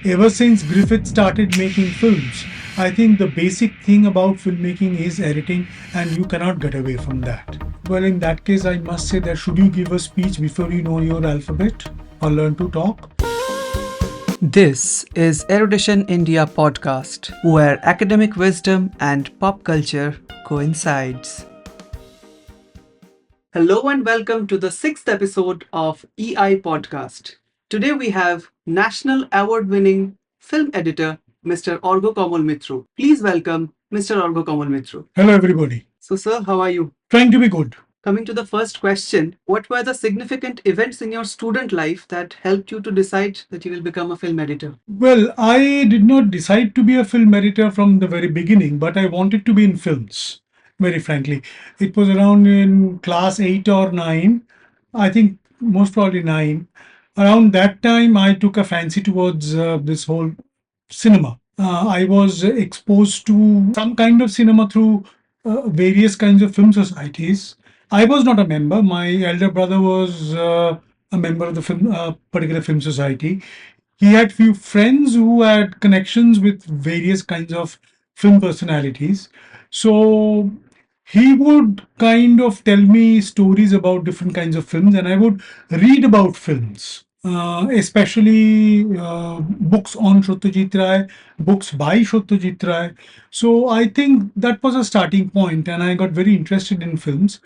ever since Griffith started making films, I think the basic thing about filmmaking is editing, and you cannot get away from that. Well, in that case, I must say that should you give a speech before you know your alphabet or learn to talk? This is Erudition India Podcast, where academic wisdom and pop culture coincides. Hello and welcome to the sixth episode of EI Podcast. Today we have National Award-winning film editor Mr. Arghyakamal Mitra. Please welcome Mr. Arghyakamal Mitra. Hello, everybody. So, sir, how are you? Trying to be good. Coming to the first question, what were the significant events in your student life that helped you to decide that you will become a film editor? Well, I did not decide to be a film editor from the very beginning, but I wanted to be in films, very frankly. It was around in class 8 or 9, I think most probably 9. Around that time, I took a fancy towards this whole cinema. I was exposed to some kind of cinema through various kinds of film societies. I was not a member. My elder brother was a member of the particular film society. He had few friends who had connections with various kinds of film personalities. So he would kind of tell me stories about different kinds of films, and I would read about films, especially books on Satyajit Ray, books by Satyajit Ray. So I think that was a starting point, and I got very interested in films.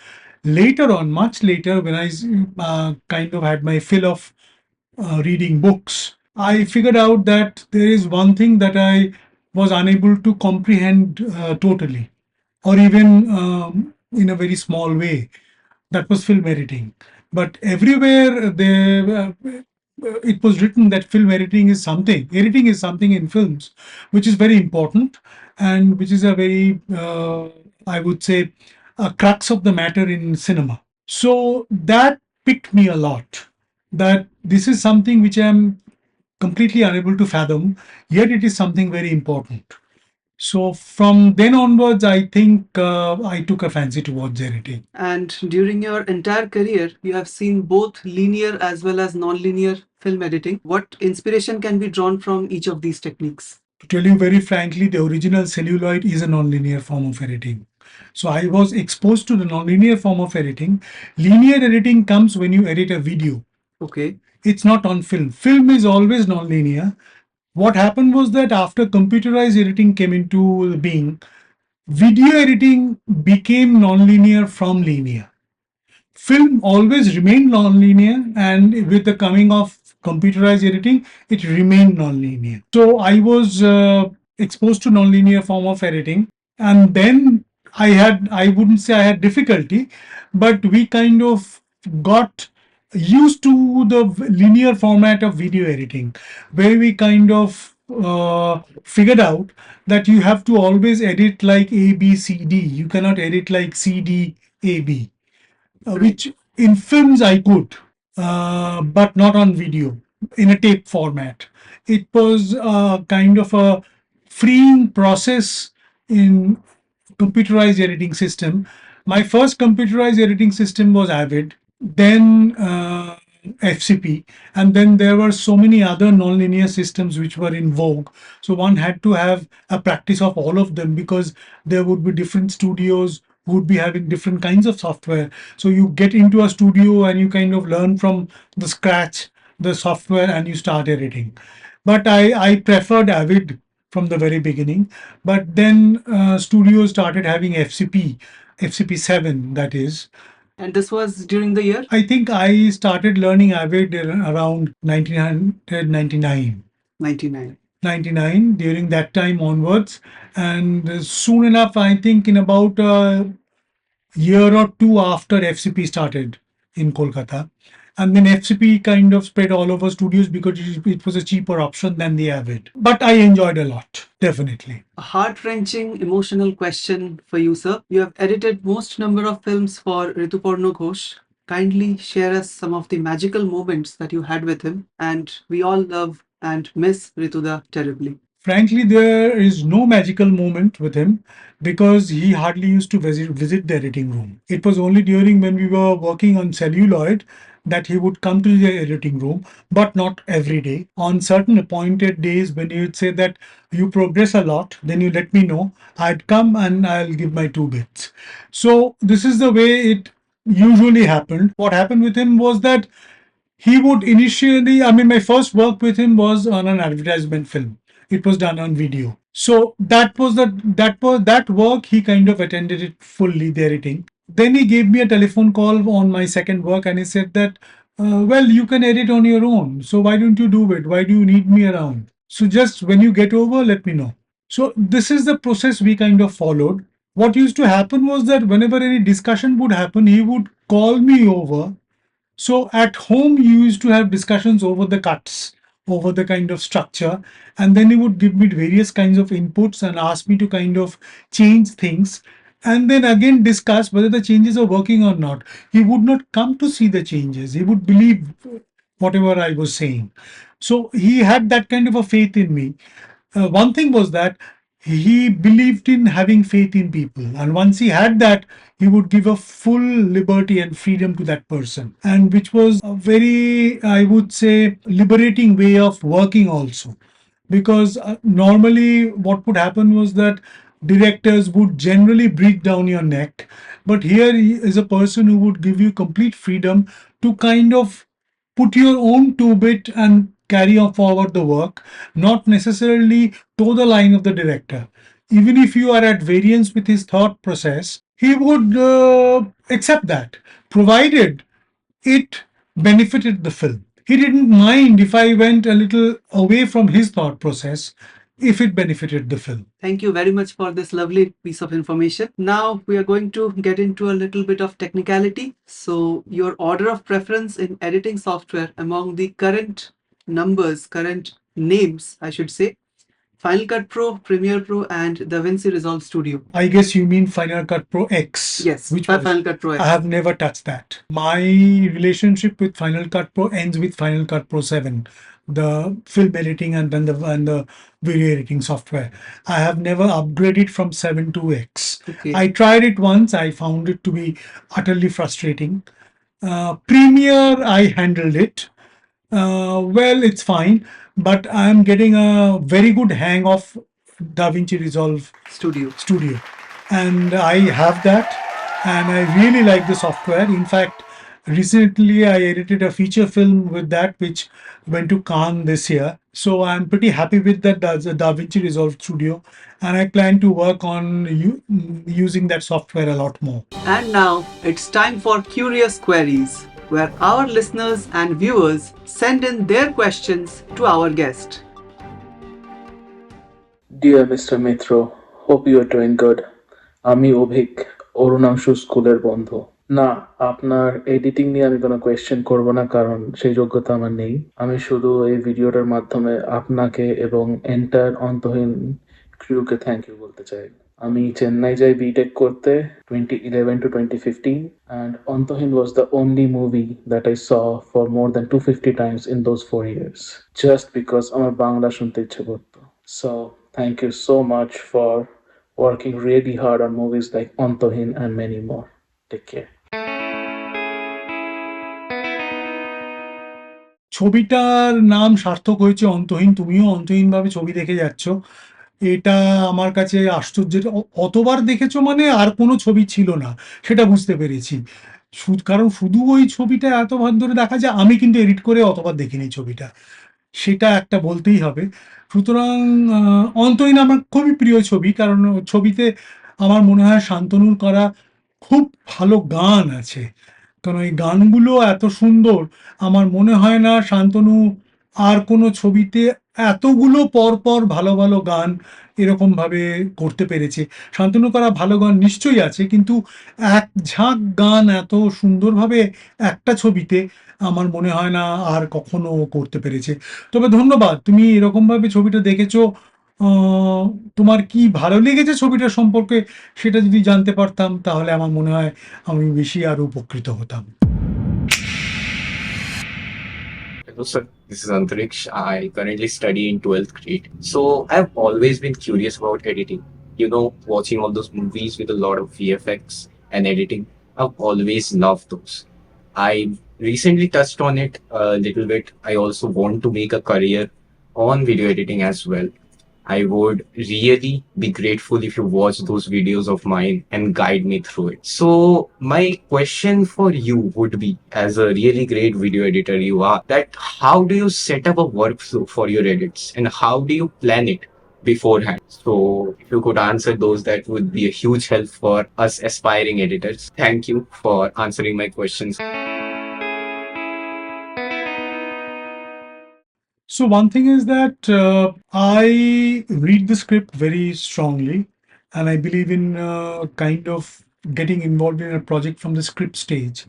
Later on, much later, when I kind of had my fill of reading books, I figured out that there is one thing that I was unable to comprehend totally, or even in a very small way. That was film editing. But everywhere it was written that editing is something in films, which is very important and which is a very, I would say, a crux of the matter in cinema. So that picked me a lot, that this is something which I'm completely unable to fathom, yet it is something very important. So from then onwards, I think I took a fancy towards editing. And during your entire career, you have seen both linear as well as non-linear film editing. What inspiration can be drawn from each of these techniques? To tell you very frankly, the original celluloid is a non-linear form of editing. So I was exposed to the non-linear form of editing. Linear editing comes when you edit a video. Okay. It's not on film. Film is always non-linear. What happened was that after computerized editing came into being, video editing became non-linear from linear. Film always remained non-linear, and with the coming of computerized editing, it remained non-linear. So I was exposed to non-linear form of editing, and then I wouldn't say I had difficulty, but we kind of got used to the linear format of video editing, where we kind of figured out that you have to always edit like A, B, C, D. You cannot edit like C, D, A, B, which in films I could, but not on video in a tape format. It was kind of a freeing process in computerized editing system. My first computerized editing system was Avid, then FCP, and then there were so many other nonlinear systems which were in vogue. So one had to have a practice of all of them, because there would be different studios who would be having different kinds of software. So you get into a studio and you kind of learn from the scratch the software and you start editing. But I preferred Avid from the very beginning. But then studios started having FCP 7, that is. And this was during the year? I think I started learning Avid around 1999. 99 during that time onwards, and soon enough, I think in about a year or two after, FCP started in Kolkata, and then FCP kind of spread all over studios because it was a cheaper option than the Avid. But I enjoyed a lot, definitely. A heart-wrenching emotional question for you, sir. You have edited most number of films for Rituparno Ghosh. Kindly share us some of the magical moments that you had with him, and we all love and miss Rituda terribly. Frankly, there is no magical moment with him because he hardly used to visit the editing room. It was only during when we were working on celluloid that he would come to the editing room, but not every day. On certain appointed days, when he would say that you progress a lot, then you let me know. I'd come and I'll give my two bits. So, this is the way it usually happened. What happened with him was that he would initially, I mean, my first work with him was on an advertisement film. It was done on video. So that work he kind of attended it fully, the editing. Then he gave me a telephone call on my second work and he said that, well, you can edit on your own. So why don't you do it? Why do you need me around? So just when you get over, let me know. So this is the process we kind of followed. What used to happen was that whenever any discussion would happen, he would call me over. So at home, you used to have discussions over the cuts, over the kind of structure, and then he would give me various kinds of inputs and ask me to kind of change things, and then again discuss whether the changes are working or not. He would not come to see the changes. He would believe whatever I was saying. So he had that kind of a faith in me. One thing was that he believed in having faith in people, and once he had that, he would give a full liberty and freedom to that person, and which was a very, I would say, liberating way of working also. Because normally what would happen was that directors would generally breathe down your neck, but here he is a person who would give you complete freedom to kind of put your own two bit and carry on forward the work, not necessarily toe the line of the director. Even if you are at variance with his thought process, he would accept that, provided it benefited the film. He didn't mind if I went a little away from his thought process if it benefited the film. Thank you very much for this lovely piece of information. Now we are going to get into a little bit of technicality. So, your order of preference in editing software among the current numbers, current names, I should say, Final Cut Pro, Premiere Pro, and DaVinci Resolve Studio. I guess you mean Final Cut Pro X. Yes, which Final Cut Pro X. I have never touched that. My relationship with Final Cut Pro ends with Final Cut Pro 7, the film editing and then the video editing software. I have never upgraded from 7 to X. Okay. I tried it once. I found it to be utterly frustrating. Premiere, I handled it. Well, it's fine, but I'm getting a very good hang of DaVinci Resolve Studio, and I have that, and I really like the software. In fact, recently I edited a feature film with that, which went to Cannes this year. So I'm pretty happy with that DaVinci Resolve Studio, and I plan to work on using that software a lot more. And now it's time for Curious Queries, where our listeners and viewers send in their questions to our guest. Dear Mr. Mitra, hope you are doing good. আমি অভিক অরুণাংশু স্কুলের বন্ধু। না, আপনার editing নিয়ে আমি কোনো question করব না, কারণ সেই যোগ্যতা আমার নেই। আমি শুধু এই ভিডিওটার মাধ্যমে আপনাকে এবং এন্টায়ার অন্তহীন ক্রিউকে থ্যাংক ইউ বলতে চাই। আমি চেন্নাই যাই বিটেক করতে 2011 to 2015, and Antaheen was the only movie that I saw for more than 250 times in those 4 years, just because আমার বাংলা শুনতে ইচ্ছে করতো। So thank you so much for working really hard on movies like Antaheen and many more. Take care. ছবিটার নাম সার্থক হয়েছে অন্তহীন। তুমিও অন্তহীনভাবে ছবি দেখে যাচ্ছ, এটা আমার কাছে আশ্চর্যের। অতবার দেখেছো মানে আর কোনো ছবি ছিল না, সেটা বুঝতে পেরেছি। কারণ শুধু ওই ছবিটা এতবার ধরে দেখা যায়, আমি কিন্তু এডিট করে অতবার দেখিনি ছবিটা, সেটা একটা বলতেই হবে। সুতরাং অন্তহীন আমার খুবই প্রিয় ছবি, কারণ ছবিতে আমার মনে হয় শান্তনুর করা খুব ভালো গান আছে। কারণ এই গানগুলো এত সুন্দর, আমার মনে হয় না শান্তনু আর কোনো ছবিতে এতগুলো পরপর ভালো ভালো গান এরকমভাবে করতে পেরেছে। শান্তনু করা ভালো গান নিশ্চয়ই আছে, কিন্তু এক ঝাঁক গান এত সুন্দরভাবে একটা ছবিতে আমার মনে হয় না আর কখনো করতে পেরেছে। তবে ধন্যবাদ, তুমি এরকমভাবে ছবিটা দেখেছো। তোমার কি ভালো লেগেছে ছবিটা সম্পর্কে সেটা যদি জানতে পারতাম তাহলে আমার মনে হয় আমি বেশি আরো উপকৃত হতাম। Hello, sir. This is Antariksh. I currently study in 12th grade. So I've always been curious about editing. Watching all those movies with a lot of VFX and editing. I've always loved those. I recently touched on it a little bit. I also want to make a career on video editing as well. I would really be grateful if you watch those videos of mine and guide me through it. So, my question for you would be, as a really great video editor you are, that how do you set up a workflow for your edits and how do you plan it beforehand? So, if you could answer those, that would be a huge help for us aspiring editors. Thank you for answering my questions. So one thing is that I read the script very strongly, and I believe in kind of getting involved in a project from the script stage,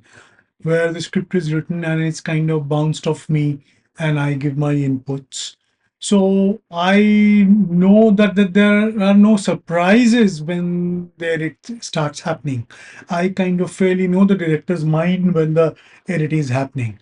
where the script is written and it's kind of bounced off me, and I give my inputs. So I know that there are no surprises when the edit starts happening. I kind of fairly know the director's mind when the edit is happening.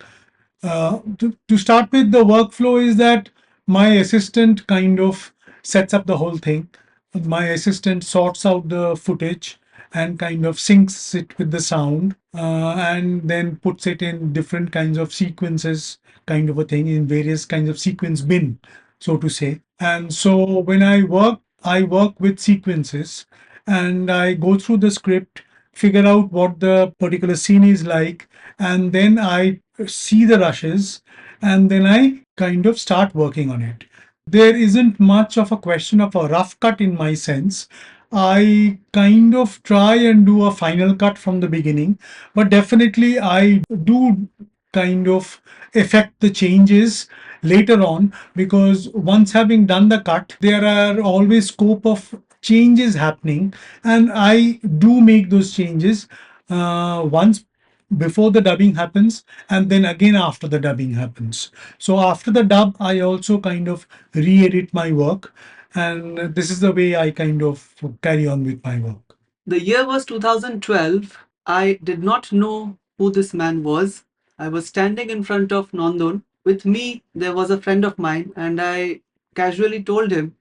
To start with, the workflow is that my assistant kind of sets up the whole thing. My assistant sorts out the footage and kind of syncs it with the sound, and then puts it in different kinds of sequences, kind of a thing, in various kinds of sequence bin, so to say. And so when I work with sequences, and I go through the script, figure out what the particular scene is like, and then I see the rushes, and then I kind of start working on it. There isn't much of a question of a rough cut in my sense. I kind of try and do a final cut from the beginning, but definitely I do kind of affect the changes later on, because once having done the cut, there are always scope of changes happening, and I do make those changes once before the dubbing happens, and then again after the dubbing happens. So after the dub, I also kind of re-edit my work, and this is the way I kind of carry on with my work. The year was 2012. I did not know who this man was. I was standing in front of Nandon. With me, there was a friend of mine, and I casually told him,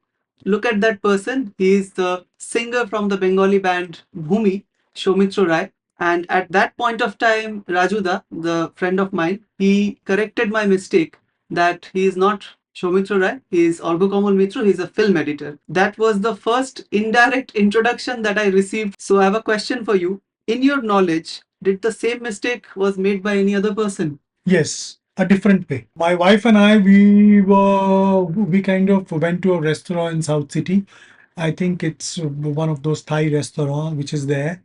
"Look at that person. He is the singer from the Bengali band Bhumi, Soumitra Rai." And at that point of time, Rajuda, the friend of mine, he corrected my mistake that he is not Soumitra Rai, he is Arghyakamal Mitra, he is a film editor. That was the first indirect introduction that I received. So I have a question for you. In your knowledge, did the same mistake was made by any other person? Yes, a different way. My wife and I, we kind of went to a restaurant in South City. I think it's one of those Thai restaurants which is there.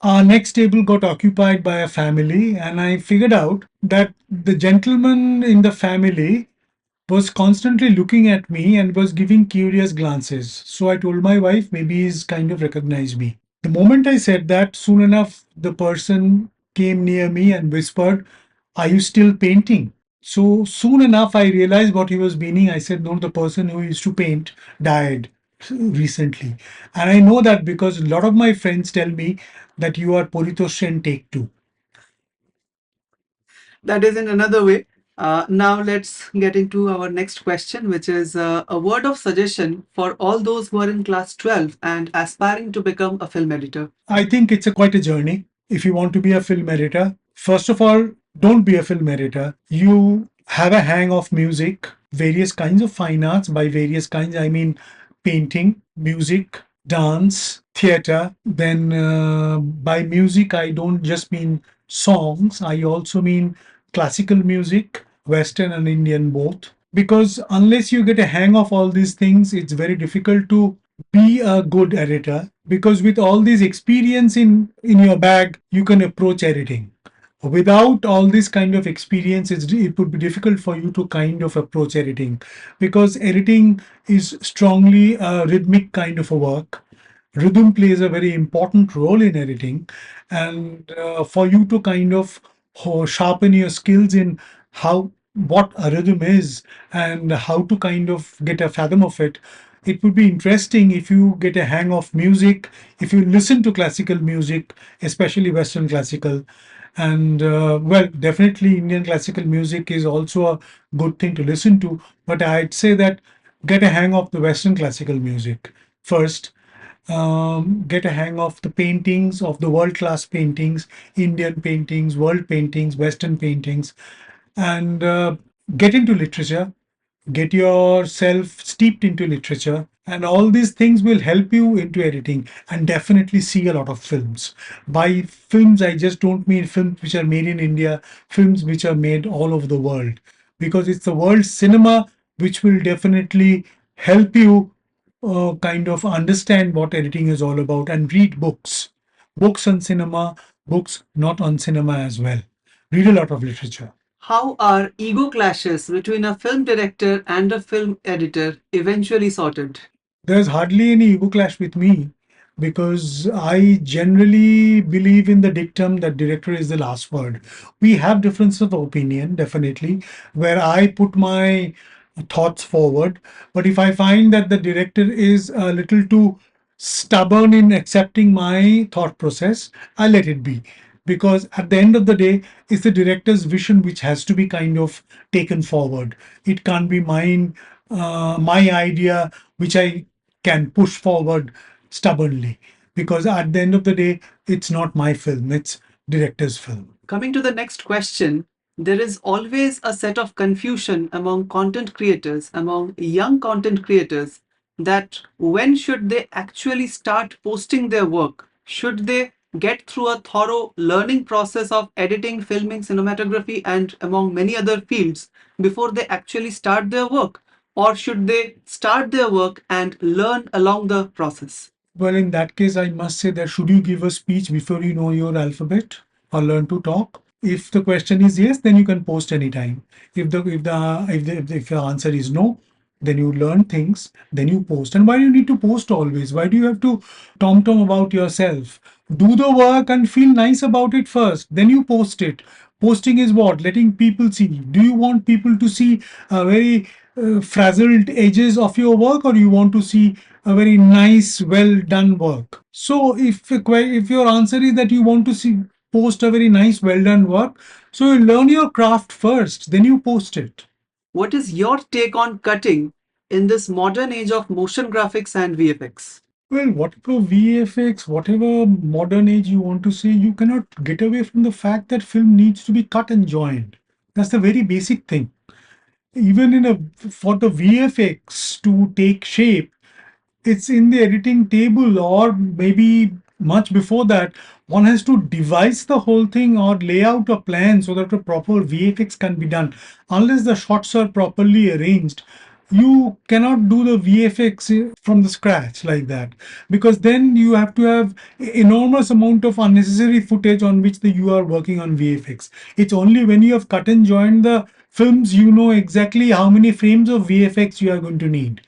Our next table got occupied by a family, and I figured out that the gentleman in the family was constantly looking at me and was giving curious glances. So I told my wife, maybe he's kind of recognized me. The moment I said that, soon enough, the person came near me and whispered, "Are you still painting?" So soon enough, I realized what he was meaning. I said, "No, the person who used to paint died recently." And I know that because a lot of my friends tell me that you are Poritoshen take two. That is in another way. Now let's get into our next question, which is a word of suggestion for all those who are in class 12 and aspiring to become a film editor. I think it's quite a journey. If you want to be a film editor, first of all, don't be a film editor. You have a hang of music, various kinds of fine arts. By various kinds, I mean painting, music, dance, theater. Then by music, I don't just mean songs, I also mean classical music, Western and Indian both. Because unless you get a hang of all these things, it's very difficult to be a good editor, because with all this experience in your bag, you can approach editing. Without all this kind of experience, it would be difficult for you to kind of approach editing, because editing is strongly a rhythmic kind of a work. Rhythm plays a very important role in editing, and for you to kind of sharpen your skills in how what a rhythm is and how to kind of get a fathom of it, it would be interesting if you get a hang of music, if you listen to classical music, especially Western classical, And well, definitely Indian classical music is also a good thing to listen to, but I'd say that get a hang of the Western classical music first. Get a hang of the paintings, of the world class paintings, Indian paintings, world paintings, Western paintings, and get into literature, get yourself steeped into literature, and all these things will help you into editing. And definitely see a lot of films. By films, I just don't mean films which are made in India, films which are made all over the world, because it's the world cinema which will definitely help you kind of understand what editing is all about. And read books on cinema, books not on cinema as well. Read a lot of literature. How are ego clashes between a film director and a film editor eventually sorted? There's hardly any ego clash with me, because I generally believe in the dictum that director is the last word. We have difference of opinion, definitely, where I put my thoughts forward. But if I find that the director is a little too stubborn in accepting my thought process, I let it be. Because at the end of the day, it's the director's vision which has to be kind of taken forward. It can't be mine, my idea, which I can push forward stubbornly. Because at the end of the day, it's not my film, it's director's film. Coming to the next question, there is always a set of confusion among content creators, among young content creators, that when should they actually start posting their work? Should they get through a thorough learning process of editing, filming, cinematography, and among many other fields before they actually start their work? Or should they start their work and learn along the process? Well, in that case, I must say that should you give a speech before you know your alphabet or learn to talk? If the question is yes, then you can post anytime. If the answer is no, then you learn things, then you post. And why do you need to post always? Why do you have to tom about yourself? Do the work and feel nice about it first, then you post it. Posting is what? Letting people see. Do you want people to see a very frazzled edges of your work, or you want to see a very nice, well done work? So if your answer is that you want to see post a very nice, well done work, so you learn your craft first, then you post it. What is your take on cutting in this modern age of motion graphics and VFX? Well, whatever VFX, whatever modern age you want to say, you cannot get away from the fact that film needs to be cut and joined. That's the very basic thing. Even for the VFX to take shape, it's in the editing table, or maybe much before that. One has to devise the whole thing or lay out a plan so that a proper VFX can be done. Unless the shots are properly arranged, you cannot do the VFX from the scratch like that, because then you have to have enormous amount of unnecessary footage on which you are working on VFX. It's only when you have cut and joined the films you know exactly how many frames of VFX you are going to need.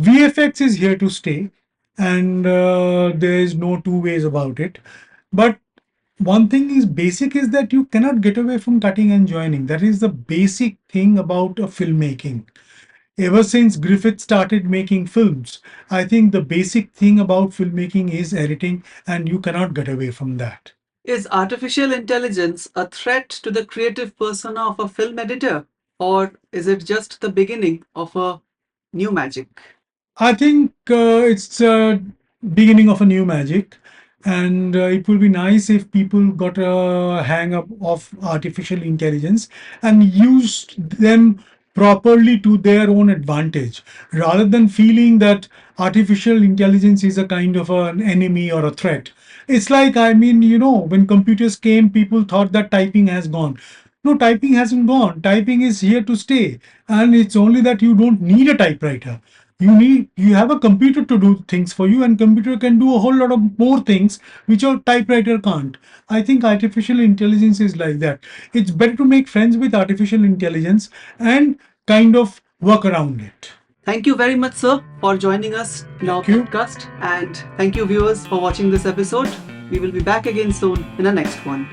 VFX is here to stay, and there is no two ways about it. But one thing is basic, is that you cannot get away from cutting and joining. That is the basic thing about a filmmaking. Ever since Griffith started making films, I think the basic thing about filmmaking is editing, and you cannot get away from that. Is artificial intelligence a threat to the creative persona of a film editor, or is it just the beginning of a new magic? I think it's a beginning of a new magic, and it will be nice if people got a hang up of artificial intelligence and used them properly to their own advantage, rather than feeling that artificial intelligence is a kind of an enemy or a threat. It's like, I mean, when computers came, people thought that typing has gone. No, typing hasn't gone. Typing is here to stay, and it's only that you don't need a typewriter. You have a computer to do things for you, and computer can do a whole lot of more things which your typewriter can't. I think artificial intelligence is like that. It's better to make friends with artificial intelligence and kind of work around it. Thank you very much, sir, for joining us in our Thank you. podcast. And thank you, viewers, for watching this episode. We will be back again soon in the next one.